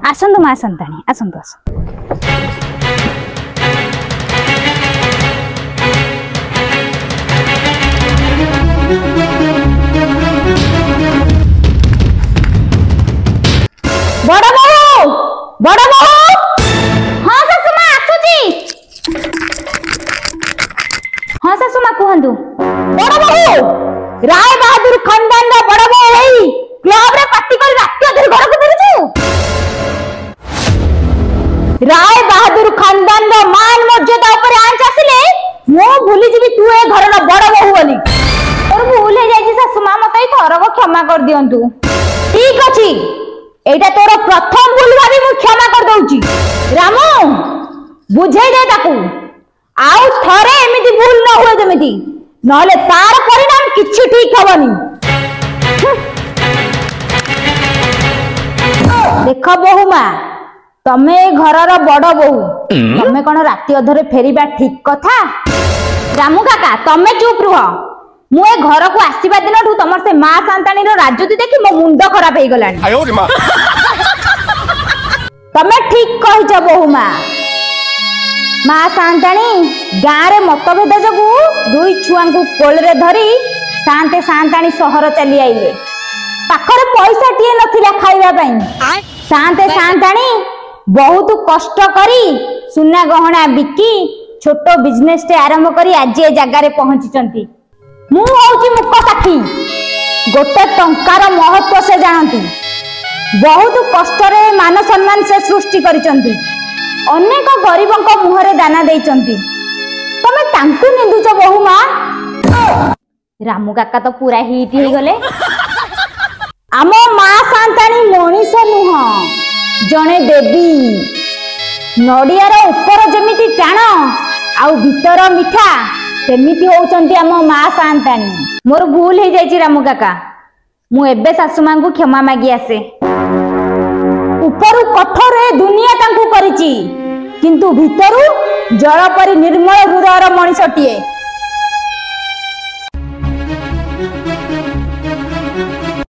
आसंतु माँ संतानी आसंतु आसंतु। बड़ बहु बड़ बहु हाँ सासु माँ आसुची। हाँ सासु माँ कहतु। बड़ बहु राय बहादुर खानदान बड़ बहु होई क्लब रे पार्टी कर रात अधर घर को फेरुछु। राय बहादुर खानदान मान मर्यादा ऊपर आंच आसिले मो भूली जीवी तू ए घर रो बड़ बहु बोली। तोर भूल हे जाई सासु माँ मते थरक क्षमा कर दियंतु। ठीक अछि एटा तोर प्रथम भूल भाबी मु क्षमा कर दउची। रामू बुझाई दे ताकू आउ थरे एमिति भूल न हुए जेमिति नले तार परिणाम किछि ठीक हबनी। देख बहु माँ तमे घरर बड़ बहु तमे कौन राति अधरे फेरिबा ठीक कथा। रामू काका तमे चुप रुह। मु ए घर को आसीबा दिनठू तमर से मां सांतानी रो राजनीति देखि मो मुंड खराब हे गलानी। तमे ठीक कहिछ बहु माँ। मां सांतानी गाँ रे मतभेद जगु दुई छुआ को कोल रे धरी सांते सांतानी सहर चली आइले। पाखरे पैसा टिए नथिला खाइबा पई। सांते सांतानी बहुत कष्ट करी सुना गहना बिकी छोटो बिजनेस टे आरंभ करी आज ए जगह रे पहुंची चंती। मु होउची मुक्क साखी गोटे टंकार महत्व से जानती। बहुत कष्ट रे मान सम्मान से सृष्टि करिचंती। अनेक गरीबों को मुहरे दाना देइचंती। तमे तांकु निंदुच बहु माँ। रामू काका तो पूरा हिट हे गले। आम मां सांतानी मनीष नुह जने देवी। नड़ियार ऊपर जमिति टाण आउ भीतर मिठा सेमिति होउचंती आम मां सांतानी। मोर भूल हे जाइछि रामू काका मु एबे सासु मां को क्षमा मागी आसे। ऊपर कठोर दुनिया तांकु करिछि किंतु भीतरु जल परि निर्मल हृदयर मनीषटिए।